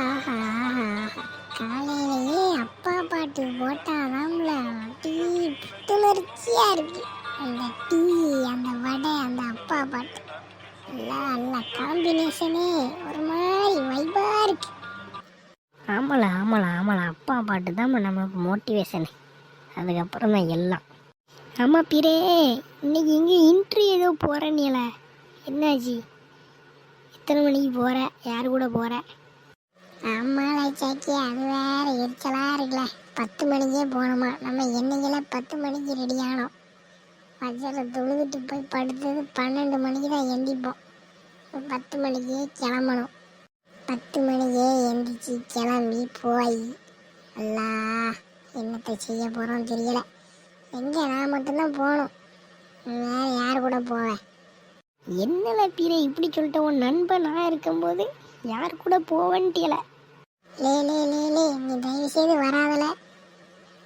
ஆஹா ஆஹா ஆஹா. காலையிலேயே அப்பா பாட்டு போட்டாதான்ல டீ புத்துணர்ச்சியா இருக்கு. அந்த டீ, அந்த வடை, அந்த அப்பா பாட்டு எல்லாம் நல்ல காம்பினேஷனே ஒரு மாதிரி வைபா இருக்கு. ஆமாம் அப்பா பாட்டு தான் நம்மளுக்கு மோட்டிவேஷனு. அதுக்கப்புறம் தான் எல்லாம். ஆமாம் பிரே, இன்னைக்கு எங்கே இன்ட்ரி ஏதோ போகிறேன்னியல, என்னாச்சு? எத்தனை மணிக்கு போகிற? யார் கூட போகிற? ஆமாம் லைச்சாக்கி, அது வேற எரிச்சலா இருக்குல்ல. 10 மணிக்கே போகணுமா? நம்ம என்னைக்கெல்லாம் 10 மணிக்கு ரெடி ஆனோம். வஜ்ஜில் தொழுதுட்டு போய் படுத்தது 12 மணிக்கு தான் எந்திப்போம். 10 மணிக்கே கிளம்பணும். 10 மணிக்கே எந்திரிச்சு கிளம்பி போய் அல்லா என்னத்தை செய்ய போகிறோம் தெரியல. எங்கே நான் மட்டும்தான் போகணும், வேறு யார் கூட போவேன்? என்னல பீரை இப்படி சொல்லிட்ட? உன் நண்பன் நான் இருக்கும்போது யார் கூட போவேன்ட்டியல? லே லே லே லே நீ தயவு செய்து வராதல.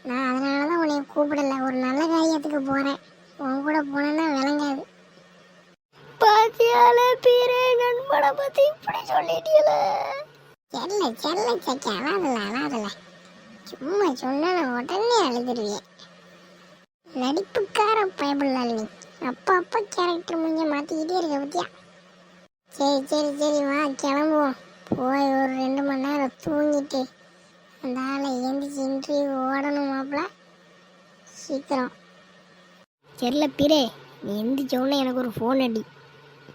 நான் அதனால தான் உன்னை கூப்பிடல. ஒரு நல்ல காரியத்துக்கு போகிறேன். உன் கூட போனேன்னா விளங்காது. பாத்தியால பீரை, நண்பனை பற்றி இப்படி சொல்லிட்டியல. செல்ல செல்ல சக்கி, அழாதல. சும்மா சொன்னா நான் உடனே அழுதுருவேன். நடிப்புக்கார பயப்படலால் நீ. அப்பா கேரக்டர் முடிஞ்ச மாற்றிக்கிட்டே இருக்க பத்தியா? சரி வா கிளம்புவோம். போய் ஒரு 2 மணி நேரம் தூங்கிட்டு அந்த ஆளை எந்திரிச்சு இன்டர்வியூ ஓடணும் மாப்பிள்ள. சீக்கிரம். சரில பீரே, நீ எந்திரிச்ச உடனே எனக்கு ஒரு ஃபோன் அடி,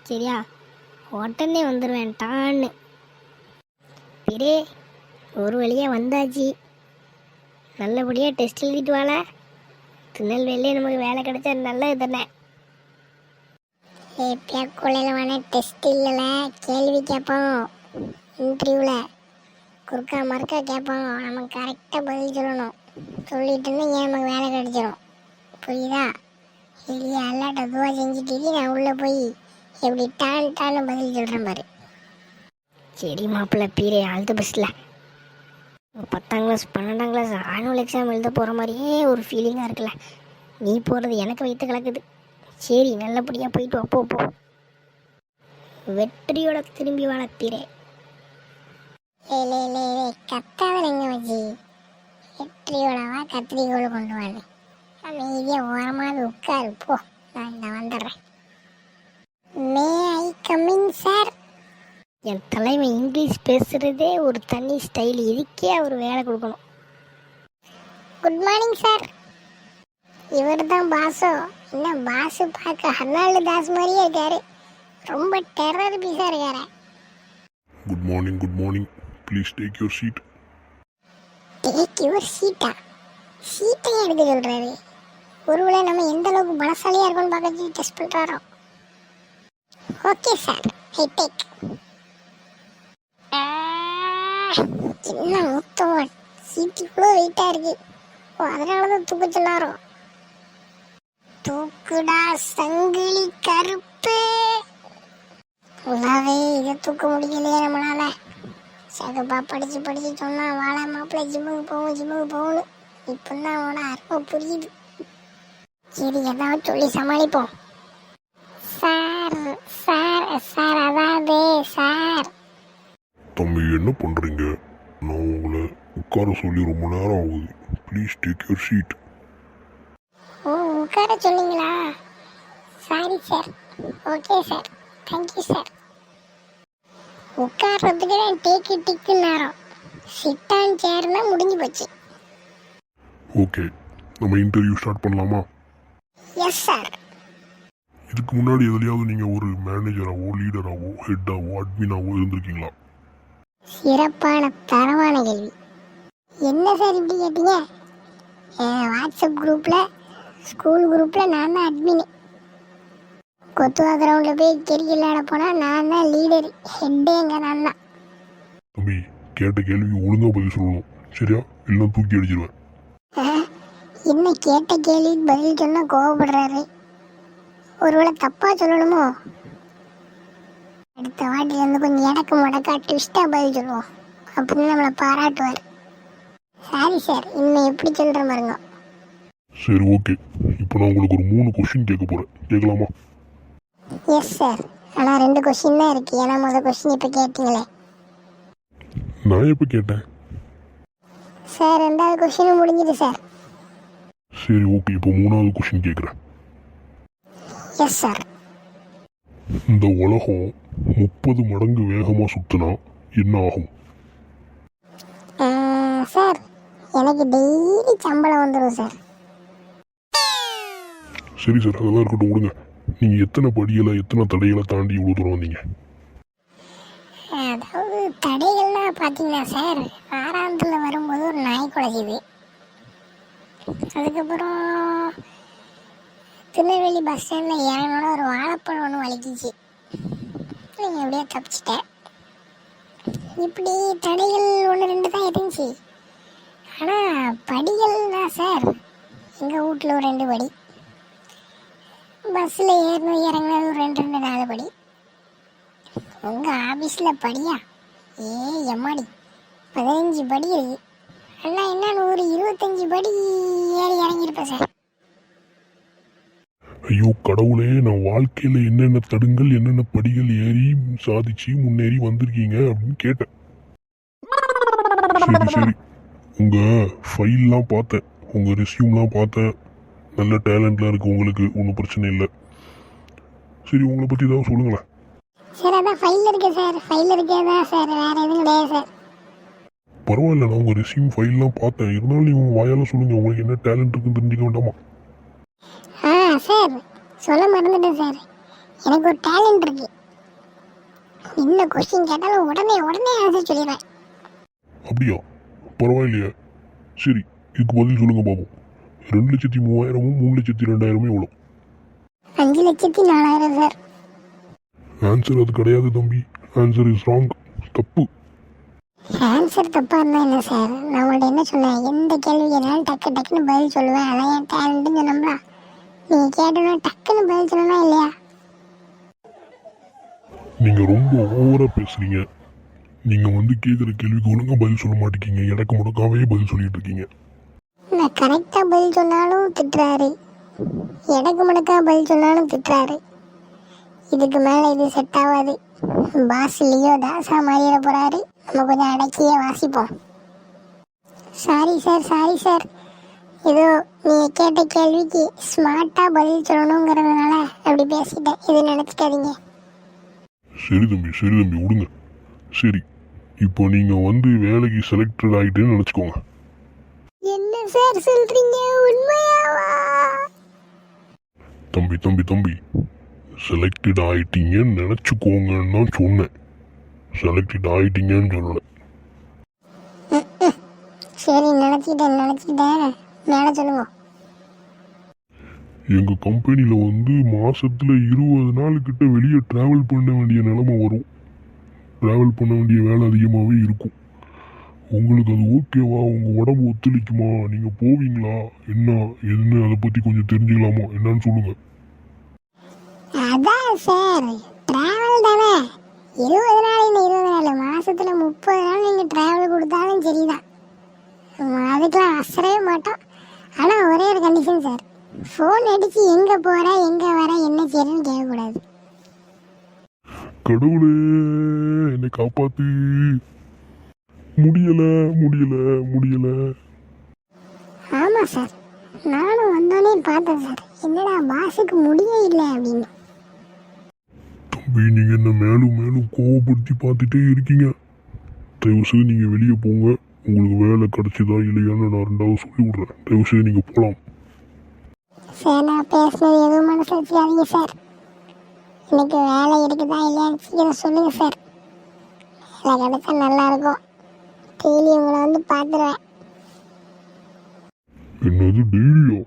சரியா? உடனே வந்துடுவேன் டான்னு. பீரே, ஒரு வழியாக வந்தாச்சு. நல்லபடியாக டெஸ்ட் எழுதிட்டு வாழ. திருநெல்வேலியே நமக்கு வேலை கிடைச்சா நல்லது தானே. கொள்ளையில் வேணா டெஸ்ட் இல்லைல்ல, கேள்வி கேட்போம். இன்டர்வியூவில் குறுக்கா மறுக்கா கேட்போம். நம்ம கரெக்டாக பதில் சொல்லணும். சொல்லிட்டு இருந்தால் ஏன் நமக்கு வேலை கிடைச்சிடும். புரியுதா? இல்லையா? அல்லாட்ட துவா செஞ்சுட்டு நான் உள்ளே போய் எப்படி டான்னு பதில் சொல்கிறேன் பாரு. சரி மாப்பிள்ளை பீரே, ஆல் தி பெஸ்ட்டில். 10ஆம் கிளாஸ் 12ஆம் கிளாஸ் ஆனுவல் எக்ஸாம் எழுத போகிற மாதிரியே ஒரு ஃபீலிங்காக இருக்குல்ல. நீ போகிறது எனக்கு வைத்து கலக்குது. சரி, நல்லபடியாக போயிட்டு அப்போ வெற்றியோட திரும்பி வாழ பீரே. கத்தாதங்க வச்சு வெற்றியோடவா கத்திரிக்கோள் கொண்டு வாங்க. அமைதியாக ஓரமாக உட்காரு போ. நான் இந்த வந்துடுறேன். மே ஐ கம்மிங் சார்? என் தலைவன் இங்கிலீஷ் பேசுகிறதே ஒரு தனி ஸ்டைல். இதுக்கே அவர் வேலை கொடுக்கணும். Good morning sir. இவர் தான் பாசோ? என்ன பாசு பார்க்க ஹர்னால்டு தாஸ் மாதிரியே இருக்காரு. ரொம்ப டெரர் பீஸாக இருக்காரு. Good morning. Please take your seat. Take your சீட்டா? சீட்டையே எடுக்க சொல்கிறாரு. ஒருவேளை நம்ம எந்த அளவுக்கு பலசாலியாக இருக்கோன்னு பார்க்க டெஸ்ட் பண்ணுறாரோ. Okay sir, I take. என்ன மூத்தவன், சீட்டு இவ்வளோ வெயிட்டாக இருக்கு. ஓ, அதனால தான் தூக்க சொன்னாரோ. தூக்குடா சங்கிலி கருப்பு. உள்ளாவே இதை தூக்க முடியலையே நம்மளால. சகப்பா படிச்சு சொன்னா வாழ மாப்பிள்ள ஜிம்முக்கு போகணும். இப்பதான் அவனோட அருமை புரியுது. சரி, ஏதாவது சொல்லி சமாளிப்போம். சார் அதாவது சார். தம்பி, என்ன பண்ணுறீங்க? நான் உங்களை உட்கார சொல்லி ரொம்ப நேரம் ஆகுது. Please take your seat. ஓ, உட்கார சொன்னீங்களா? Sorry sir. Okay sir, thank you sir. உட்கார்றதுக்கு தான் டிக்கு நேரம். சிட்டான் சேர்னா முடிஞ்சு போச்சு. ஓகே, நம்ம இன்டர்வியூ ஸ்டார்ட் பண்ணலாமா? Yes sir. இதுக்கு முன்னாடி எதுலையாவது நீங்கள் ஒரு மேனேஜராகவோ லீடராகவோ ஹெட்டாகவோ அட்மினாவோ இருந்திருக்கீங்களா? சிறப்பான தரமான கேள்வி. என்ன சார் இப்படி கேட்டீங்க? வாட்ஸ்அப் குரூப்பில், ஸ்கூல் குரூப்பில் நான் தான் அட்மின். கொத்துவா கிரவுண்டில் போய் கிரிக்கெட் விளையாட போனால் நான் தான் லீடர். ஹெட்டே எங்க நான் தான். தம்பி, கேட்ட கேள்வி ஒழுங்காக பதில் சொல்லணும், சரியா? இல்லை தூக்கி அடிச்சிருவேன். என்ன கேட்ட கேள்வி பதில் சொன்னால் கோவப்படுறாரு? ஒருவேளை தப்பாக சொல்லணுமோ? அடுத்த வாட்டிலேருந்து கொஞ்சம் இடக்கு முடக்கா ட்விஸ்டாக பதில் சொல்லுவோம். அப்படின்னு நம்மளை பாராட்டுவார். சாரி சார், இன்னும் எப்படி சொல்கிற பாருங்க. சரி, ஓகே. இப்போ நான் உங்களுக்கு ஒரு 3 கொஸ்டின் கேட்க போகிறேன். கேட்கலாமா? Yes sir. ஆனால் 2 கொஸ்டின் தான் இருக்குது. ஏன்னா முதல் கொஸ்டின் இப்போ கேட்டீங்களே. நான் எப்போ கேட்டேன்? சார் 2வது கொஸ்டினும் முடிஞ்சுது சார். சரி ஓகே, இப்போ 3வது கொஸ்டின் கேட்குறேன். Yes sir. இந்த உலகம் 30 மடங்கு வேகமாக சுற்றினா என்ன ஆகும்? சார் எனக்கு டெய்லி சம்பளம் வந்துடும் சார். சரி சார், அதெல்லாம் இருக்கட்டும் விடுங்க. நீங்கள் எத்தனை படிகளை எத்தனை தடைகளை தாண்டி இவ்வளோ தூரம் வந்தீங்க? அதாவது தடைகள்னா பார்த்தீங்கன்னா சார், 6ஆவதுல வரும்போது ஒரு நாய் குலையுது. அதுக்கப்புறம் திருநெல்வேலி பஸ் ஸ்டாண்டில் இறங்கினோட ஒரு வாழைப்பழம் ஒன்று வலிக்கிச்சு. நீங்கள் அப்படியே தப்பிச்சிட்டேன். இப்படி தடைகள் 1-2 தான் இருந்துச்சு. ஆனால் படிகள்னா சார், எங்கள் வீட்டில் ஒரு 2 படி, பஸ்ஸில் ஏறணும் இறங்கினது ஒரு 2-4 படி. உங்கள் ஆஃபீஸில் படியா எம்மாடி 15 படி இருக்கு. ஆனால் என்னன்னு ஒரு 25 படி ஏறி இறங்கியிருப்பேன் சார். ஐயோ கடவுளே, நான் வாழ்க்கையில் என்னென்ன தடுங்கள் என்னென்ன படிகள் ஏறி சாதிச்சு முன்னேறி வந்திருக்கீங்க அப்படின்னு கேட்டேன். சரி சரி, உங்கள் ஃபைல்லாம் பார்த்தேன், உங்கள் ரெஸ்யூம்லாம் பார்த்தேன். நல்ல டேலண்ட்லாம் இருக்குது உங்களுக்கு, ஒன்றும் பிரச்சனை இல்லை. சரி, உங்களை பற்றி ஏதாவது சொல்லுங்களேன். சார் அதான் ஃபைல் இருக்கு சார், ஃபைல் இருக்கேதா சார், வேறு எதுவும் கிடையாது சார். பரவாயில்ல, நான் உங்கள் ரெஸ்யூம் ஃபைல்லாம் பார்த்தேன். இருந்தாலும் நீங்கள் வாயால் சொல்லுங்கள், உங்களுக்கு என்ன டேலண்ட் இருக்குன்னு தெரிஞ்சுக்க வேண்டாமா? சார் சொல்ல மறந்துட்டேன் சார், எனக்கு ஒரு டேலண்ட் இருக்கு. என்ன கொஸ்டின் கேட்டாலும் உடனே ஆன்சர் சொல்லிடுவேன். அப்படியா? பரவாயில்லையா? சரி, இதுக்கு பதில் சொல்லுங்க பாபு. 2,03,000 3,02,000 எவ்வளோ? 5,04,000 சார். ஆன்சர் அது கிடையாது தம்பி. Answer is wrong. தப்பு. ஆன்சர் தப்பா இருந்தா என்ன சார்? நான் உங்கள்ட்ட என்ன சொன்னேன்? எந்த கேள்வி கேட்டாலும் டக்குன்னு பதில் சொல்லுவேன். அதான் என் டேலண்ட்னு சொன்னோம்ல. நீங்கள் கேட்டோன்னா டக்குன்னு பதில் சொல்லணும் இல்லையா? நீங்கள் ரொம்ப ஓவராக பேசுகிறீங்க. நீங்கள் கேட்குற கேள்விக்கு ஒழுங்காக பதில் சொல்ல மாட்டேங்கிங்க. எனக்கு முடக்காவே பதில் சொல்லிட்டு இருக்கீங்க. நான் கரெக்டாக பதில் சொன்னாலும் திட்டுறாரு, எனக்கு முடக்கா பதில் சொன்னாலும் திட்டுறாரு. இதுக்கு மேலே இது செட் ஆகாது. பாஸ் லியோ தாஸா மாறிட போகிறாரு. நம்ம கொஞ்சம் அடக்கியே வாசிப்போம். சாரி சார், ஏதோ நீங்கள் கேட்ட கேள்விக்கு ஸ்மார்ட்டாக பதில் சொல்லணுங்கிறதுனால அப்படி பேசிட்டேன். இது நினச்சிக்காதீங்க. சரி தம்பி விடுங்க. சரி, இப்போ நீங்கள் வேலைக்கு செலக்டட் ஆகிட்டேன்னு நினச்சிக்கோங்க. என்ன சார் சொல்கிறீங்க? உண்மையாவா? தம்பி செலக்டட் ஆகிட்டீங்கன்னு நினச்சிக்கோங்கன்னு தான் சொன்னேன். செலக்டட் ஆகிட்டீங்கன்னு சொல்லலை. சரி, நினச்சிட்டேன். மேலே சொல்லுங்க. எங்கள் கம்பெனியில் மாதத்தில் 20 நாள் கிட்ட வெளியே ட்ராவல் பண்ண வேண்டிய நிலைமை வரும். ட்ராவல் பண்ண வேண்டிய வேலை அதிகமாகவே இருக்கும். உங்களுக்கு அது ஓகேவா? உங்கள் உடம்பு ஒத்துழைக்குமா? நீங்கள் போவீங்களா? என்ன அதை பற்றி கொஞ்சம் தெரிஞ்சுக்கலாமா? என்னன்னு சொல்லுங்கள். அதான் சார், ட்ராவல் தானே. 20 நாள் மாதத்தில் 30 நாள் நீங்கள் ட்ராவல் கொடுத்தாலும் சரிதான். அதுக்கெலாம் அசரவே மாட்டோம். ஆனால் ஒரே ஒரு கண்டிஷன் சார், ஃபோன் அடித்து எங்கே போகிற எங்கே வர என்ன செய்யறன்னு கேட்கக்கூடாது. கடவுளே, என்னை காப்பாத்து. முடியல. ஆமாம் சார், நானும் வந்தோடனே பார்த்தேன் சார். என்னடா பாஸுக்கு முடியே இல்லை அப்படின்னு. தம்பி, நீங்கள் என்ன மேலும் கோவப்படுத்தி பார்த்துட்டே இருக்கீங்க. தயவுசெய்து நீங்கள் வெளியே போங்க. உங்களுக்கு வேலை கிடைச்சதா இல்லையான்னு நான் 2வது சொல்லி விட்றேன். தயவுசெய்து நீங்கள் போகலாம். சார், நான் பேசுனது எதுவும் மனசில் வச்சுக்காதீங்க சார். எனக்கு வேலை இருக்குதா இல்லையான்னு சீக்கிரம் சொல்லுங்க சார். வேலை கிடைச்சா நல்லாயிருக்கும். டெய்லி உங்களை பார்த்துருவேன். என்னது டெய்லியா?